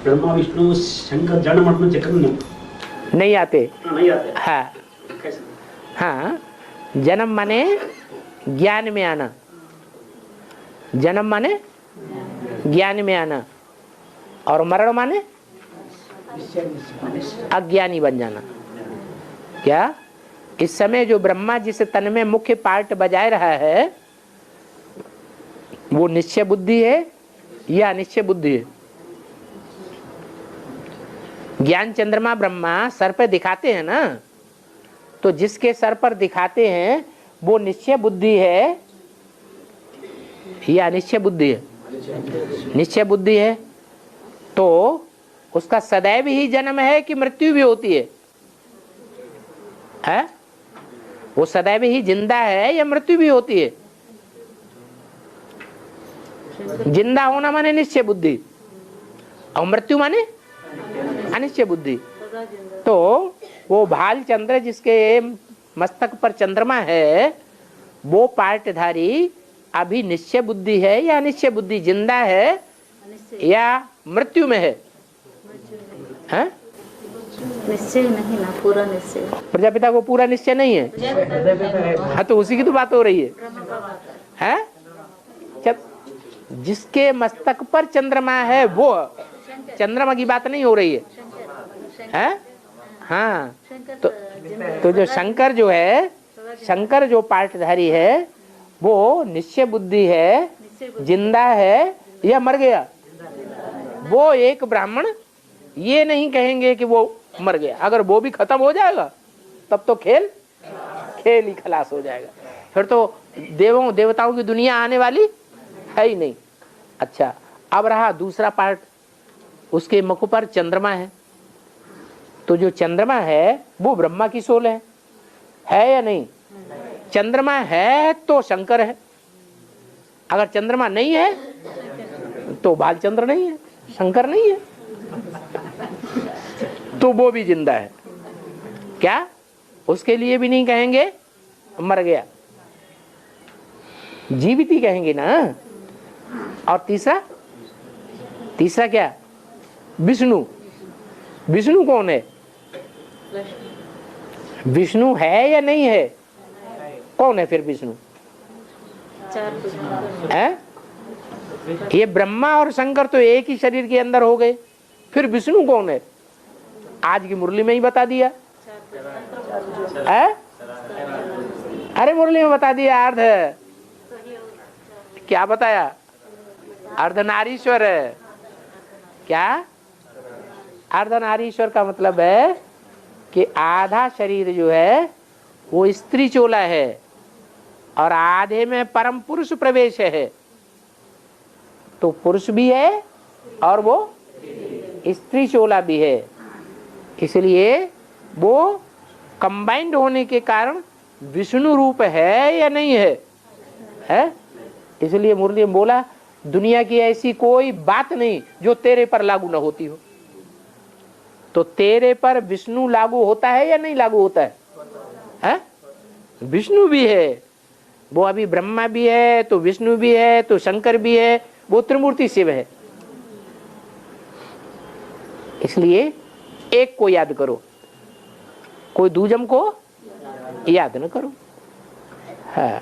ब्रह्मा विष्णु शंकर जन्म मरण चक्र में नहीं आते। नहीं आते। हाँ हाँ, जन्म माने ज्ञान में आना, जन्म माने ज्ञान में आना, और मरण माने अज्ञानी बन जाना। क्या इस समय जो ब्रह्मा जिस तन में मुख्य पार्ट बजाय रहा है वो निश्चय बुद्धि है या अनिश्चय बुद्धि है? ज्ञान चंद्रमा ब्रह्मा सर पे दिखाते हैं ना, तो जिसके सर पर दिखाते हैं वो निश्चय बुद्धि है या अनिश्चय बुद्धि है? निश्चय बुद्धि है। तो उसका सदैव ही जन्म है कि मृत्यु भी होती है? वो सदैव ही जिंदा है या मृत्यु भी होती है? जिंदा होना माने निश्चय बुद्धि और मृत्यु माने अनिश्चय बुद्धि। तो वो भाल चंद्र जिसके मस्तक पर चंद्रमा है वो पार्टधारी अभी निश्चय बुद्धि है या अनिश्चय बुद्धि? जिंदा है या मृत्यु में है? निश्चय नहीं ना, पूरा निश्चय। प्रजापिता को पूरा निश्चय नहीं है। हाँ, तो उसी की तो बात हो रही है। जिसके मस्तक पर चंद्रमा है वो, चंद्रमा की बात नहीं हो रही है। हाँ, तो जो शंकर जो है, शंकर जो पार्टधारी है वो निश्चय बुद्धि है, जिंदा है या मर गया? वो एक ब्राह्मण ये नहीं कहेंगे कि वो मर गया। अगर वो भी खत्म हो जाएगा तब तो खेल ही खलास हो जाएगा, फिर तो देवों देवताओं की दुनिया आने वाली है ही नहीं। अच्छा, अब रहा दूसरा पार्ट, उसके मुख पर चंद्रमा है। तो जो चंद्रमा है वो ब्रह्मा की सोल है या नहीं? चंद्रमा है तो शंकर है, अगर चंद्रमा नहीं है तो बालचंद्र नहीं है, शंकर नहीं है, तो वो भी जिंदा है। क्या उसके लिए भी नहीं कहेंगे मर गया, जीवित ही कहेंगे ना। और तीसरा क्या? विष्णु। विष्णु कौन है? विष्णु है या नहीं है? कौन है फिर विष्णु? है? ये ब्रह्मा और शंकर तो एक ही शरीर के अंदर हो गए, फिर विष्णु कौन है? आज की मुरली में ही बता दिया है? अरे मुरली में बता दिया। अर्ध क्या बताया? अर्धनारीश्वर है। क्या? अर्धनारीश्वर का मतलब है कि आधा शरीर जो है वो स्त्री चोला है और आधे में परम पुरुष प्रवेश है। तो पुरुष भी है और वो स्त्री चोला भी है, इसलिए वो कंबाइंड होने के कारण विष्णु रूप है या नहीं है? इसलिए मुरली में बोला दुनिया की ऐसी कोई बात नहीं जो तेरे पर लागू न होती हो। तो तेरे पर विष्णु लागू होता है या नहीं लागू होता है? विष्णु भी है, वो अभी ब्रह्मा भी है तो विष्णु भी है तो शंकर भी है, वो त्रिमूर्ति शिव है। इसलिए एक को याद करो, कोई दूजम को याद न करो। हाँ।